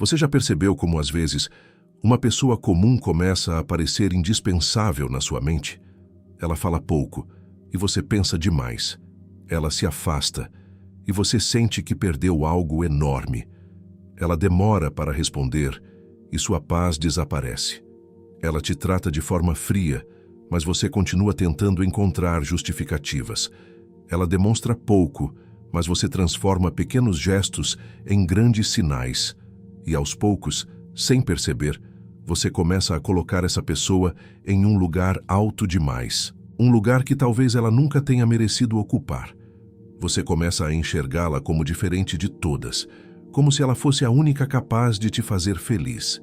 Você já percebeu como, às vezes, uma pessoa comum começa a parecer indispensável na sua mente? Ela fala pouco e você pensa demais. Ela se afasta e você sente que perdeu algo enorme. Ela demora para responder e sua paz desaparece. Ela te trata de forma fria, mas você continua tentando encontrar justificativas. Ela demonstra pouco, mas você transforma pequenos gestos em grandes sinais. E aos poucos, sem perceber, você começa a colocar essa pessoa em um lugar alto demais. Um lugar que talvez ela nunca tenha merecido ocupar. Você começa a enxergá-la como diferente de todas, como se ela fosse a única capaz de te fazer feliz.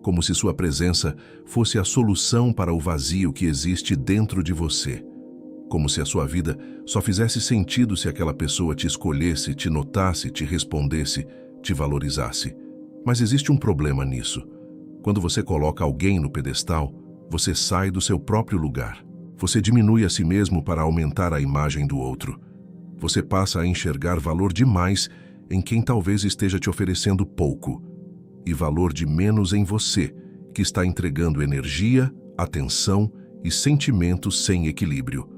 Como se sua presença fosse a solução para o vazio que existe dentro de você. Como se a sua vida só fizesse sentido se aquela pessoa te escolhesse, te notasse, te respondesse, te valorizasse. Mas existe um problema nisso. Quando você coloca alguém no pedestal, você sai do seu próprio lugar. Você diminui a si mesmo para aumentar a imagem do outro. Você passa a enxergar valor demais em quem talvez esteja te oferecendo pouco, e valor de menos em você, que está entregando energia, atenção e sentimentos sem equilíbrio.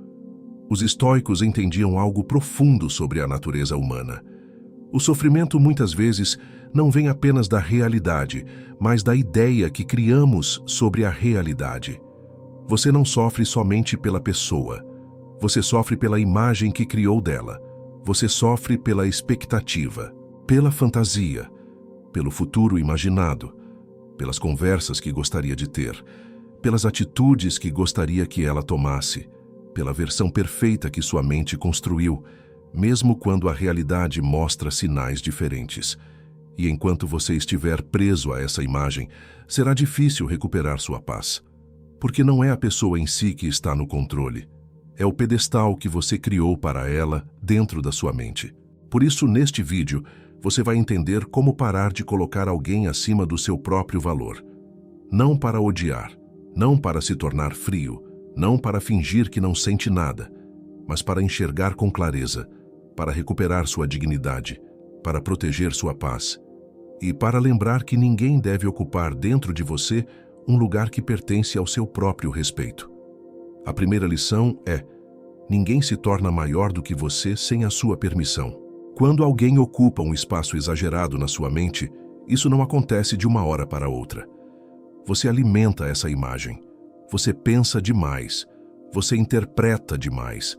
Os estoicos entendiam algo profundo sobre a natureza humana. O sofrimento muitas vezes não vem apenas da realidade, mas da ideia que criamos sobre a realidade. Você não sofre somente pela pessoa. Você sofre pela imagem que criou dela. Você sofre pela expectativa, pela fantasia, pelo futuro imaginado, pelas conversas que gostaria de ter, pelas atitudes que gostaria que ela tomasse, pela versão perfeita que sua mente construiu, mesmo quando a realidade mostra sinais diferentes. E enquanto você estiver preso a essa imagem, será difícil recuperar sua paz. Porque não é a pessoa em si que está no controle. É o pedestal que você criou para ela dentro da sua mente. Por isso, neste vídeo, você vai entender como parar de colocar alguém acima do seu próprio valor. Não para odiar, não para se tornar frio, não para fingir que não sente nada, mas para enxergar com clareza, para recuperar sua dignidade, para proteger sua paz e para lembrar que ninguém deve ocupar dentro de você um lugar que pertence ao seu próprio respeito. A primeira lição é: ninguém se torna maior do que você sem a sua permissão. Quando alguém ocupa um espaço exagerado na sua mente, isso não acontece de uma hora para outra. Você alimenta essa imagem. Você pensa demais. Você interpreta demais.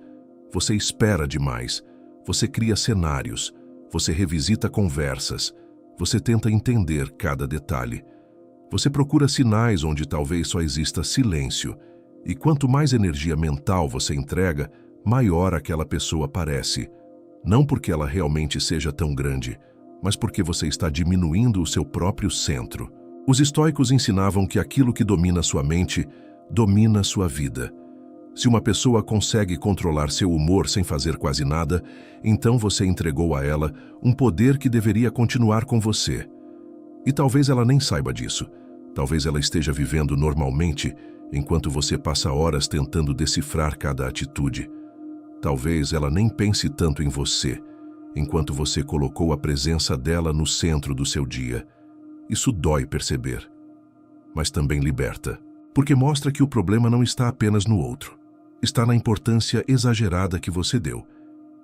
Você espera demais. Você cria cenários. Você revisita conversas. Você tenta entender cada detalhe. Você procura sinais onde talvez só exista silêncio. E quanto mais energia mental você entrega, maior aquela pessoa parece. Não porque ela realmente seja tão grande, mas porque você está diminuindo o seu próprio centro. Os estoicos ensinavam que aquilo que domina sua mente, domina sua vida. Se uma pessoa consegue controlar seu humor sem fazer quase nada, então você entregou a ela um poder que deveria continuar com você. E talvez ela nem saiba disso. Talvez ela esteja vivendo normalmente, enquanto você passa horas tentando decifrar cada atitude. Talvez ela nem pense tanto em você, enquanto você colocou a presença dela no centro do seu dia. Isso dói perceber, mas também liberta, porque mostra que o problema não está apenas no outro. Está na importância exagerada que você deu.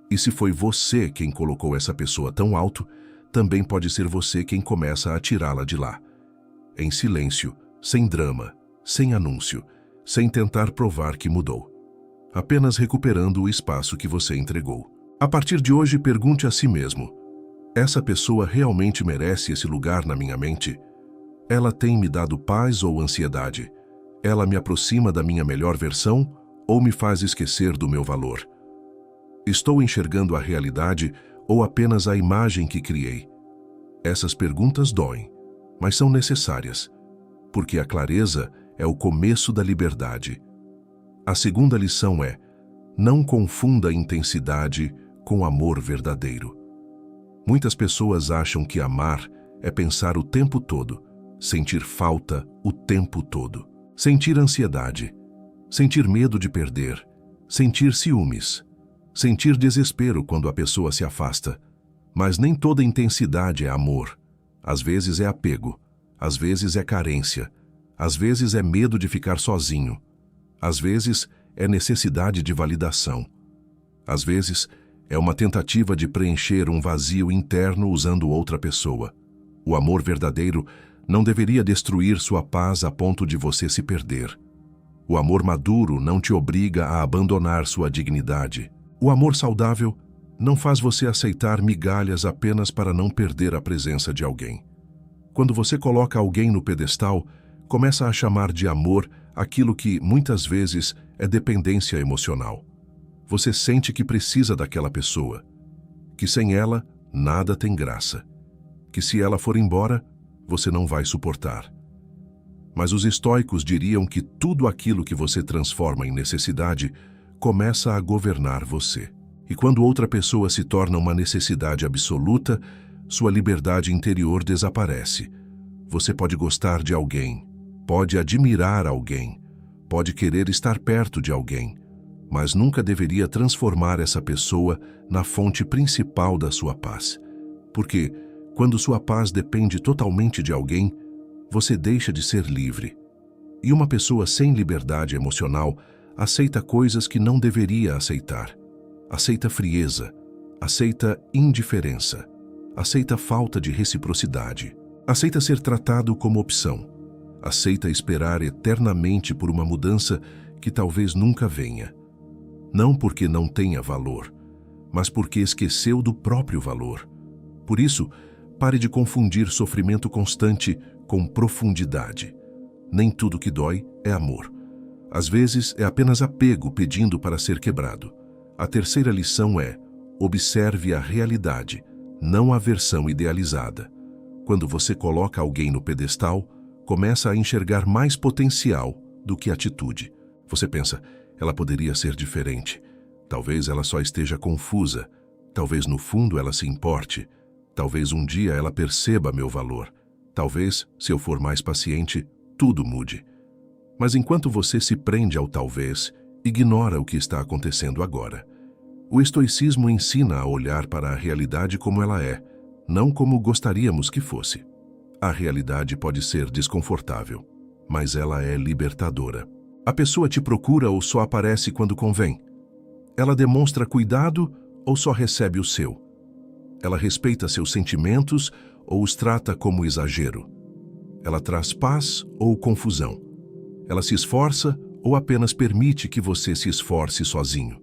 E se foi você quem colocou essa pessoa tão alto, também pode ser você quem começa a tirá-la de lá. Em silêncio, sem drama, sem anúncio, sem tentar provar que mudou. Apenas recuperando o espaço que você entregou. A partir de hoje, pergunte a si mesmo: essa pessoa realmente merece esse lugar na minha mente? Ela tem me dado paz ou ansiedade? Ela me aproxima da minha melhor versão ou me faz esquecer do meu valor? Estou enxergando a realidade ou apenas a imagem que criei? Essas perguntas doem, mas são necessárias, porque a clareza é o começo da liberdade. A segunda lição é: não confunda intensidade com amor verdadeiro. Muitas pessoas acham que amar é pensar o tempo todo, sentir falta o tempo todo, sentir ansiedade, sentir medo de perder, sentir ciúmes, sentir desespero quando a pessoa se afasta. Mas nem toda intensidade é amor. Às vezes é apego, às vezes é carência, às vezes é medo de ficar sozinho, às vezes é necessidade de validação, às vezes é uma tentativa de preencher um vazio interno usando outra pessoa. O amor verdadeiro não deveria destruir sua paz a ponto de você se perder. O amor maduro não te obriga a abandonar sua dignidade. O amor saudável não faz você aceitar migalhas apenas para não perder a presença de alguém. Quando você coloca alguém no pedestal, começa a chamar de amor aquilo que, muitas vezes, é dependência emocional. Você sente que precisa daquela pessoa, que sem ela, nada tem graça, que se ela for embora, você não vai suportar. Mas os estoicos diriam que tudo aquilo que você transforma em necessidade começa a governar você. E quando outra pessoa se torna uma necessidade absoluta, sua liberdade interior desaparece. Você pode gostar de alguém, pode admirar alguém, pode querer estar perto de alguém, mas nunca deveria transformar essa pessoa na fonte principal da sua paz. Porque, quando sua paz depende totalmente de alguém, você deixa de ser livre. E uma pessoa sem liberdade emocional aceita coisas que não deveria aceitar. Aceita frieza, aceita indiferença, aceita falta de reciprocidade, aceita ser tratado como opção, aceita esperar eternamente por uma mudança que talvez nunca venha. Não porque não tenha valor, mas porque esqueceu do próprio valor. Por isso, pare de confundir sofrimento constante com profundidade. Nem tudo que dói é amor. Às vezes é apenas apego pedindo para ser quebrado. A terceira lição é: observe a realidade, não a versão idealizada. Quando você coloca alguém no pedestal, começa a enxergar mais potencial do que atitude. Você pensa, ela poderia ser diferente. Talvez ela só esteja confusa. Talvez no fundo ela se importe. Talvez um dia ela perceba meu valor. Talvez, se eu for mais paciente, tudo mude. Mas enquanto você se prende ao talvez, ignora o que está acontecendo agora. O estoicismo ensina a olhar para a realidade como ela é, não como gostaríamos que fosse. A realidade pode ser desconfortável, mas ela é libertadora. A pessoa te procura ou só aparece quando convém? Ela demonstra cuidado ou só recebe o seu? Ela respeita seus sentimentos ou os trata como exagero? Ela traz paz ou confusão? Ela se esforça ou apenas permite que você se esforce sozinho?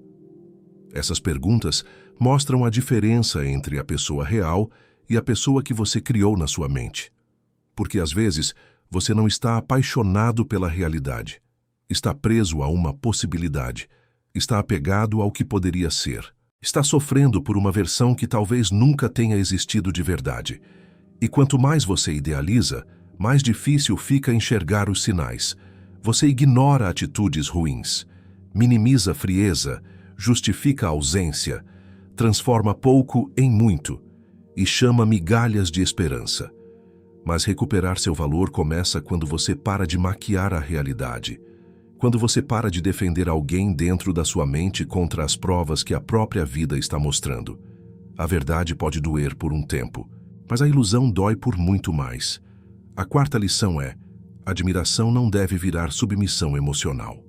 Essas perguntas mostram a diferença entre a pessoa real e a pessoa que você criou na sua mente. Porque às vezes você não está apaixonado pela realidade. Está preso a uma possibilidade, está apegado ao que poderia ser, está sofrendo por uma versão que talvez nunca tenha existido de verdade. E quanto mais você idealiza, mais difícil fica enxergar os sinais. Você ignora atitudes ruins, minimiza a frieza, justifica a ausência, transforma pouco em muito e chama migalhas de esperança. Mas recuperar seu valor começa quando você para de maquiar a realidade. Quando você para de defender alguém dentro da sua mente contra as provas que a própria vida está mostrando. A verdade pode doer por um tempo, mas a ilusão dói por muito mais. A quarta lição é: admiração não deve virar submissão emocional.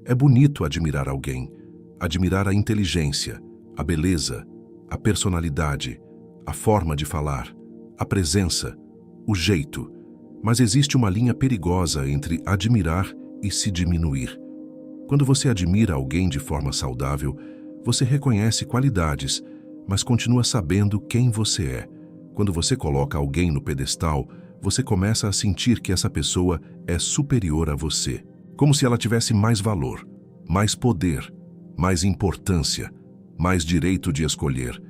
É bonito admirar alguém, admirar a inteligência, a beleza, a personalidade, a forma de falar, a presença, o jeito. Mas existe uma linha perigosa entre admirar e se diminuir. Quando você admira alguém de forma saudável, você reconhece qualidades, mas continua sabendo quem você é. Quando você coloca alguém no pedestal, você começa a sentir que essa pessoa é superior a você, como se ela tivesse mais valor, mais poder, mais importância, mais direito de escolher,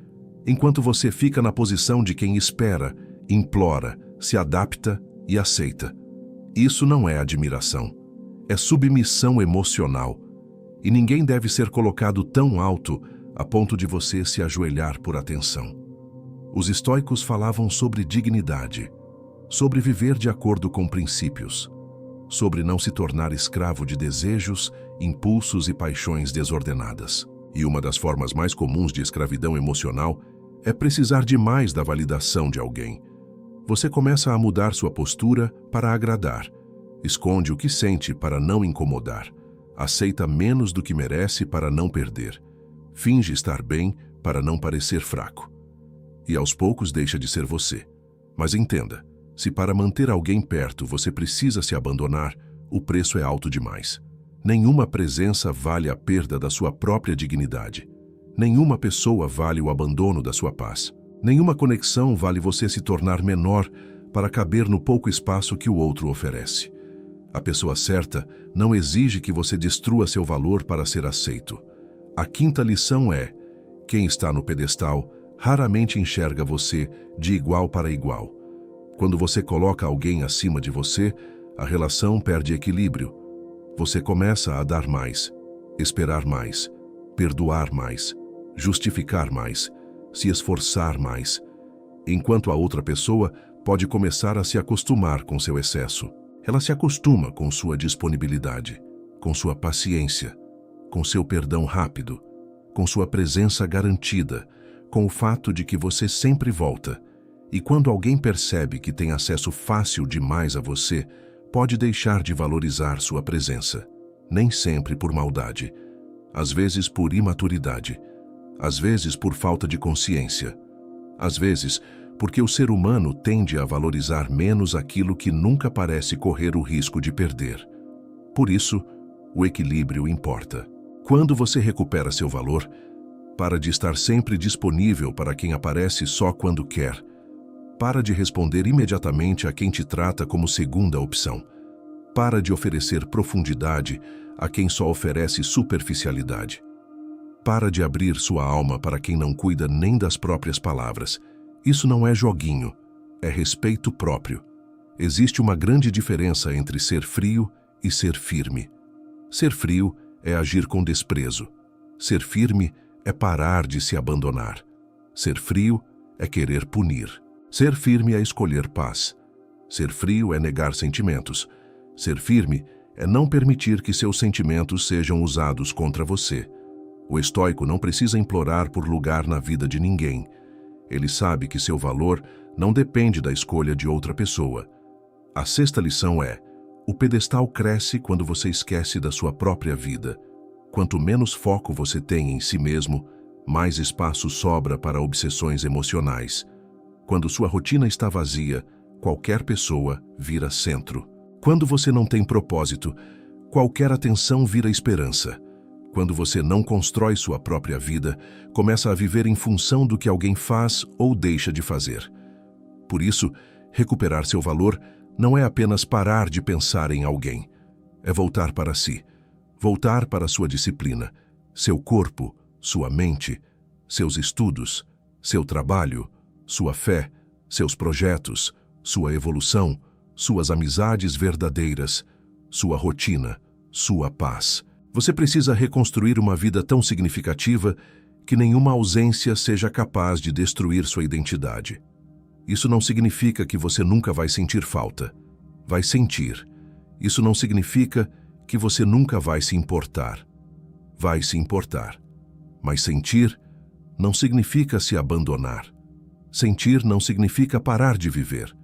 enquanto você fica na posição de quem espera, implora, se adapta e aceita. Isso não é admiração. É submissão emocional, e ninguém deve ser colocado tão alto a ponto de você se ajoelhar por atenção. Os estoicos falavam sobre dignidade, sobre viver de acordo com princípios, sobre não se tornar escravo de desejos, impulsos e paixões desordenadas. E uma das formas mais comuns de escravidão emocional é precisar demais da validação de alguém. Você começa a mudar sua postura para agradar. Esconde o que sente para não incomodar. Aceita menos do que merece para não perder. Finge estar bem para não parecer fraco. E aos poucos deixa de ser você. Mas entenda, se para manter alguém perto você precisa se abandonar, o preço é alto demais. Nenhuma presença vale a perda da sua própria dignidade. Nenhuma pessoa vale o abandono da sua paz. Nenhuma conexão vale você se tornar menor para caber no pouco espaço que o outro oferece. A pessoa certa não exige que você destrua seu valor para ser aceito. A quinta lição é: quem está no pedestal raramente enxerga você de igual para igual. Quando você coloca alguém acima de você, a relação perde equilíbrio. Você começa a dar mais, esperar mais, perdoar mais, justificar mais, se esforçar mais, enquanto a outra pessoa pode começar a se acostumar com seu excesso. Ela se acostuma com sua disponibilidade, com sua paciência, com seu perdão rápido, com sua presença garantida, com o fato de que você sempre volta. E quando alguém percebe que tem acesso fácil demais a você, pode deixar de valorizar sua presença. Nem sempre por maldade, às vezes por imaturidade, às vezes por falta de consciência, às vezes porque o ser humano tende a valorizar menos aquilo que nunca parece correr o risco de perder. Por isso, o equilíbrio importa. Quando você recupera seu valor, para de estar sempre disponível para quem aparece só quando quer. Para de responder imediatamente a quem te trata como segunda opção. Para de oferecer profundidade a quem só oferece superficialidade. Para de abrir sua alma para quem não cuida nem das próprias palavras. Isso não é joguinho, é respeito próprio. Existe uma grande diferença entre ser frio e ser firme. Ser frio é agir com desprezo. Ser firme é parar de se abandonar. Ser frio é querer punir. Ser firme é escolher paz. Ser frio é negar sentimentos. Ser firme é não permitir que seus sentimentos sejam usados contra você. O estoico não precisa implorar por lugar na vida de ninguém. Ele sabe que seu valor não depende da escolha de outra pessoa. A sexta lição é: o pedestal cresce quando você esquece da sua própria vida. Quanto menos foco você tem em si mesmo, mais espaço sobra para obsessões emocionais. Quando sua rotina está vazia, qualquer pessoa vira centro. Quando você não tem propósito, qualquer atenção vira esperança. Quando você não constrói sua própria vida, começa a viver em função do que alguém faz ou deixa de fazer. Por isso, recuperar seu valor não é apenas parar de pensar em alguém. É voltar para si, voltar para sua disciplina, seu corpo, sua mente, seus estudos, seu trabalho, sua fé, seus projetos, sua evolução, suas amizades verdadeiras, sua rotina, sua paz. Você precisa reconstruir uma vida tão significativa que nenhuma ausência seja capaz de destruir sua identidade. Isso não significa que você nunca vai sentir falta. Vai sentir. Isso não significa que você nunca vai se importar. Vai se importar. Mas sentir não significa se abandonar. Sentir não significa parar de viver.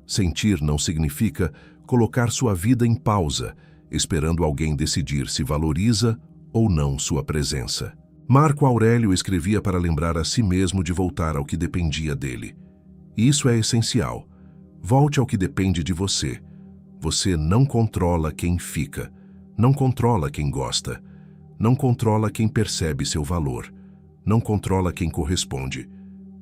Sentir não significa colocar sua vida em pausa, esperando alguém decidir se valoriza ou não sua presença. Marco Aurélio escrevia para lembrar a si mesmo de voltar ao que dependia dele. E isso é essencial. Volte ao que depende de você. Você não controla quem fica, não controla quem gosta, não controla quem percebe seu valor, não controla quem corresponde,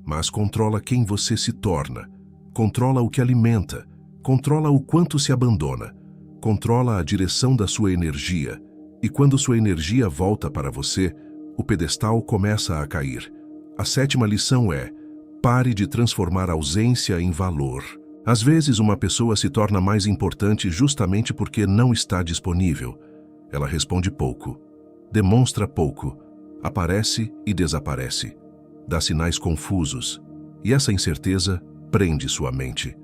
mas controla quem você se torna, controla o que alimenta, controla o quanto se abandona, controla a direção da sua energia, e quando sua energia volta para você, o pedestal começa a cair. A sétima lição é: pare de transformar ausência em valor. Às vezes, uma pessoa se torna mais importante justamente porque não está disponível. Ela responde pouco, demonstra pouco, aparece e desaparece, dá sinais confusos, e essa incerteza prende sua mente.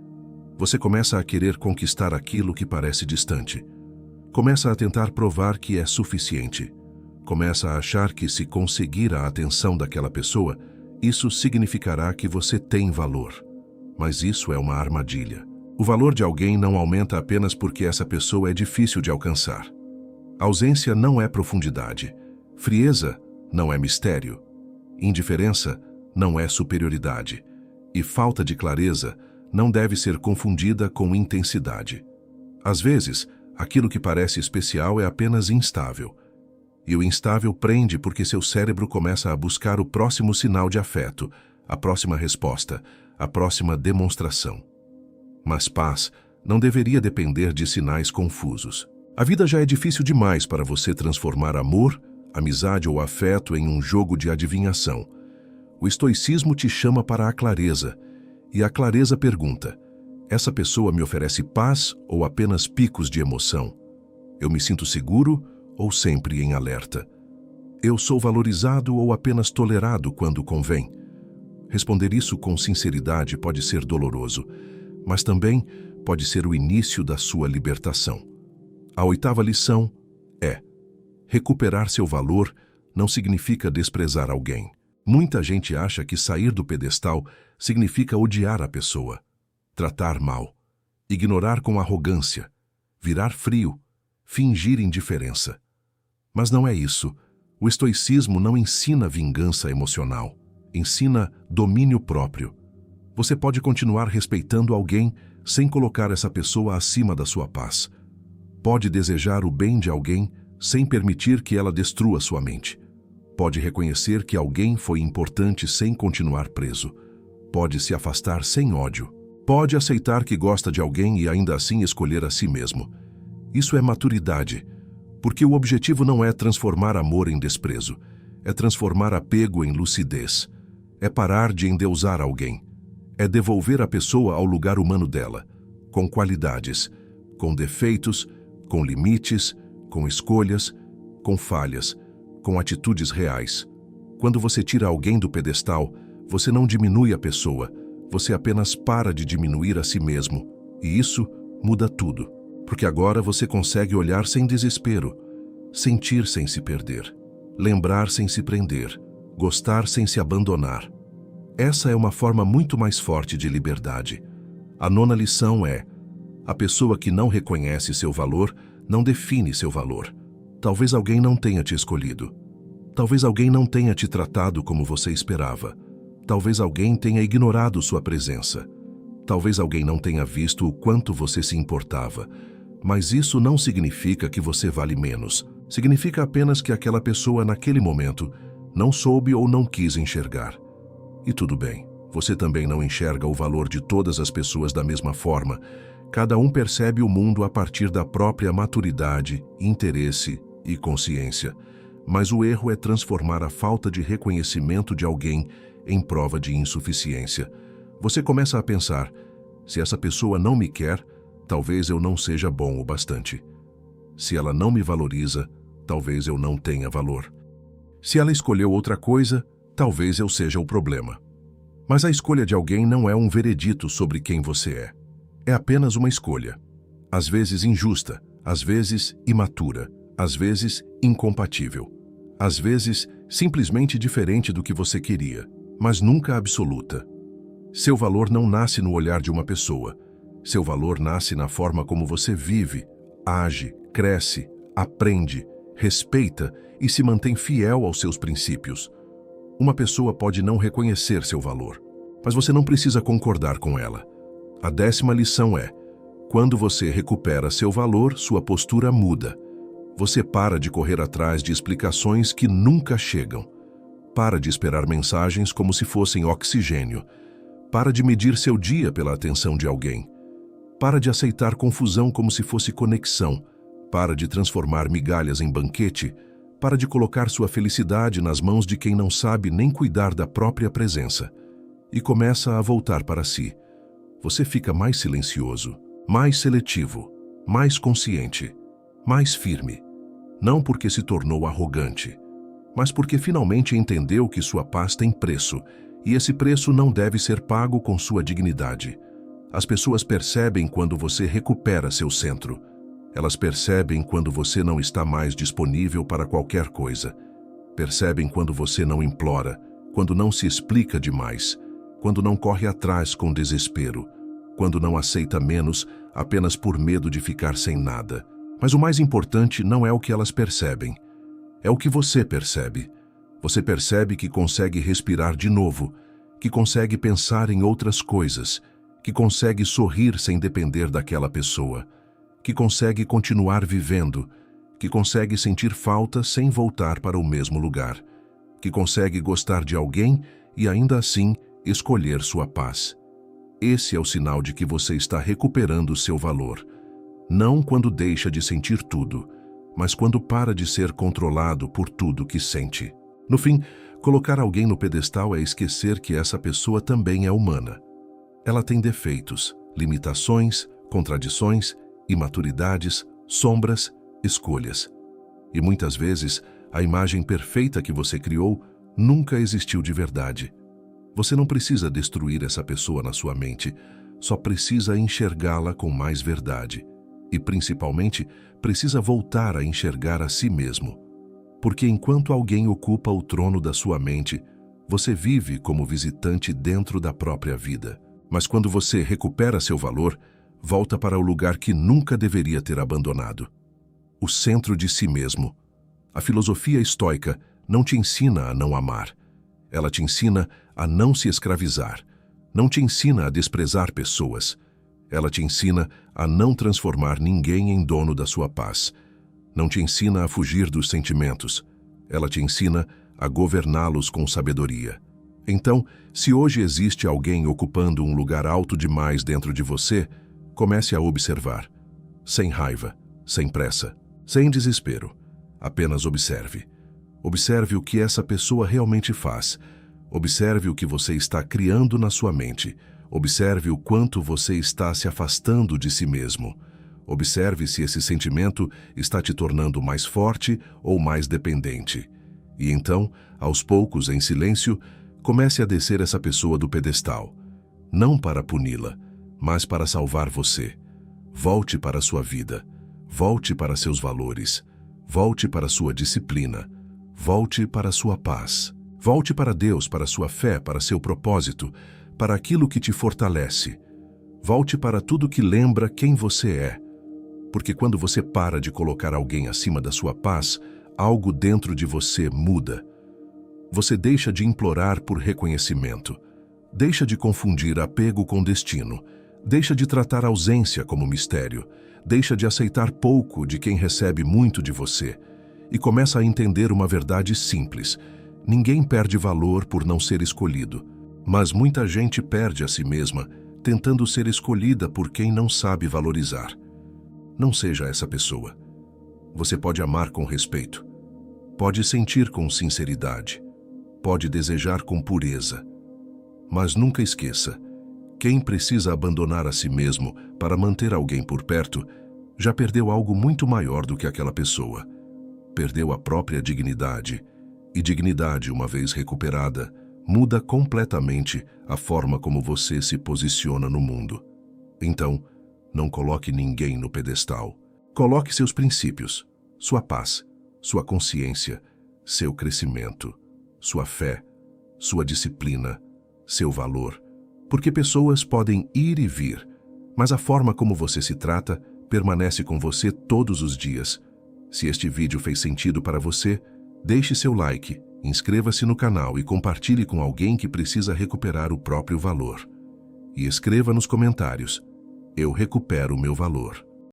Você começa a querer conquistar aquilo que parece distante. Começa a tentar provar que é suficiente. Começa a achar que, se conseguir a atenção daquela pessoa, isso significará que você tem valor. mas isso é uma armadilha. O valor de alguém não aumenta apenas porque essa pessoa é difícil de alcançar. Ausência não é profundidade. Frieza não é mistério. Indiferença não é superioridade. E falta de clareza não deve ser confundida com intensidade. Às vezes, aquilo que parece especial é apenas instável. E o instável prende porque seu cérebro começa a buscar o próximo sinal de afeto, a próxima resposta, a próxima demonstração. Mas paz não deveria depender de sinais confusos. A vida já é difícil demais para você transformar amor, amizade ou afeto em um jogo de adivinhação. O estoicismo te chama para a clareza, e a clareza pergunta: essa pessoa me oferece paz ou apenas picos de emoção? Eu me sinto seguro ou sempre em alerta? Eu sou valorizado ou apenas tolerado quando convém? Responder isso com sinceridade pode ser doloroso, mas também pode ser o início da sua libertação. A 8ª lição é: recuperar seu valor não significa desprezar alguém. Muita gente acha que sair do pedestal significa odiar a pessoa, tratar mal, ignorar com arrogância, virar frio, fingir indiferença. Mas não é isso. O estoicismo não ensina vingança emocional, ensina domínio próprio. Você pode continuar respeitando alguém sem colocar essa pessoa acima da sua paz. Pode desejar o bem de alguém sem permitir que ela destrua sua mente. Pode reconhecer que alguém foi importante sem continuar preso. Pode se afastar sem ódio. Pode aceitar que gosta de alguém e ainda assim escolher a si mesmo. Isso é maturidade, porque o objetivo não é transformar amor em desprezo, é transformar apego em lucidez, é parar de endeusar alguém, é devolver a pessoa ao lugar humano dela, com qualidades, com defeitos, com limites, com escolhas, com falhas, com atitudes reais. Quando você tira alguém do pedestal, você não diminui a pessoa, você apenas para de diminuir a si mesmo. E isso muda tudo, porque agora você consegue olhar sem desespero, sentir sem se perder, lembrar sem se prender, gostar sem se abandonar. Essa é uma forma muito mais forte de liberdade. A 9ª lição é: a pessoa que não reconhece seu valor não define seu valor. Talvez alguém não tenha te escolhido. Talvez alguém não tenha te tratado como você esperava. Talvez alguém tenha ignorado sua presença. Talvez alguém não tenha visto o quanto você se importava. Mas isso não significa que você vale menos. Significa apenas que aquela pessoa, naquele momento, não soube ou não quis enxergar. E tudo bem, você também não enxerga o valor de todas as pessoas da mesma forma. Cada um percebe o mundo a partir da própria maturidade, interesse e consciência. Mas o erro é transformar a falta de reconhecimento de alguém em prova de insuficiência. Você começa a pensar: se essa pessoa não me quer, talvez eu não seja bom o bastante. Se ela não me valoriza, talvez eu não tenha valor. Se ela escolheu outra coisa, talvez eu seja o problema. Mas a escolha de alguém não é um veredito sobre quem você é. É apenas uma escolha. Às vezes injusta, às vezes imatura, às vezes incompatível. Às vezes simplesmente diferente do que você queria, mas nunca absoluta. Seu valor não nasce no olhar de uma pessoa. Seu valor nasce na forma como você vive, age, cresce, aprende, respeita e se mantém fiel aos seus princípios. Uma pessoa pode não reconhecer seu valor, mas você não precisa concordar com ela. A 10ª lição é: quando você recupera seu valor, sua postura muda. Você para de correr atrás de explicações que nunca chegam. Para de esperar mensagens como se fossem oxigênio. Para de medir seu dia pela atenção de alguém. Para de aceitar confusão como se fosse conexão. Para de transformar migalhas em banquete. Para de colocar sua felicidade nas mãos de quem não sabe nem cuidar da própria presença. E começa a voltar para si. Você fica mais silencioso, mais seletivo, mais consciente, mais firme. Não porque se tornou arrogante, mas porque finalmente entendeu que sua paz tem preço, e esse preço não deve ser pago com sua dignidade. As pessoas percebem quando você recupera seu centro. Elas percebem quando você não está mais disponível para qualquer coisa. Percebem quando você não implora, quando não se explica demais. quando não corre atrás com desespero, quando não aceita menos apenas por medo de ficar sem nada. Mas o mais importante não é o que elas percebem, é o que você percebe. Você percebe que consegue respirar de novo, que consegue pensar em outras coisas, que consegue sorrir sem depender daquela pessoa, que consegue continuar vivendo, que consegue sentir falta sem voltar para o mesmo lugar, que consegue gostar de alguém e ainda assim escolher sua paz. Esse é o sinal de que você está recuperando seu valor. Não quando deixa de sentir tudo, mas quando para de ser controlado por tudo que sente. No fim, colocar alguém no pedestal é esquecer que essa pessoa também é humana. Ela tem defeitos, limitações, contradições, imaturidades, sombras, escolhas. E muitas vezes, a imagem perfeita que você criou nunca existiu de verdade. Você não precisa destruir essa pessoa na sua mente, só precisa enxergá-la com mais verdade. E, principalmente, precisa voltar a enxergar a si mesmo. Porque enquanto alguém ocupa o trono da sua mente, você vive como visitante dentro da própria vida. Mas quando você recupera seu valor, volta para o lugar que nunca deveria ter abandonado. O centro de si mesmo. A filosofia estoica não te ensina a não amar. Ela te ensina a não se escravizar. Não te ensina a desprezar pessoas. Ela te ensina a não transformar ninguém em dono da sua paz. Não te ensina a fugir dos sentimentos. Ela te ensina a governá-los com sabedoria. Então, se hoje existe alguém ocupando um lugar alto demais dentro de você, comece a observar. Sem raiva, sem pressa, sem desespero. Apenas observe. Observe o que essa pessoa realmente faz. Observe o que você está criando na sua mente. Observe o quanto você está se afastando de si mesmo. Observe se esse sentimento está te tornando mais forte ou mais dependente. E então, aos poucos, em silêncio, comece a descer essa pessoa do pedestal. Não para puni-la, mas para salvar você. Volte para a sua vida. Volte para seus valores. Volte para sua disciplina. Volte para sua paz. Volte para Deus, para sua fé, para seu propósito, para aquilo que te fortalece. Volte para tudo que lembra quem você é. Porque quando você para de colocar alguém acima da sua paz, algo dentro de você muda. Você deixa de implorar por reconhecimento. Deixa de confundir apego com destino. Deixa de tratar a ausência como mistério. Deixa de aceitar pouco de quem recebe muito de você. E começa a entender uma verdade simples. Ninguém perde valor por não ser escolhido. Mas muita gente perde a si mesma, tentando ser escolhida por quem não sabe valorizar. Não seja essa pessoa. Você pode amar com respeito. Pode sentir com sinceridade. Pode desejar com pureza. Mas nunca esqueça, quem precisa abandonar a si mesmo para manter alguém por perto, já perdeu algo muito maior do que aquela pessoa. Perdeu a própria dignidade. E dignidade, uma vez recuperada, muda completamente a forma como você se posiciona no mundo. Então, não coloque ninguém no pedestal. Coloque seus princípios, sua paz, sua consciência, seu crescimento, sua fé, sua disciplina, seu valor. Porque pessoas podem ir e vir, mas a forma como você se trata permanece com você todos os dias. Se este vídeo fez sentido para você, deixe seu like, inscreva-se no canal e compartilhe com alguém que precisa recuperar o próprio valor. E escreva nos comentários: eu recupero o meu valor.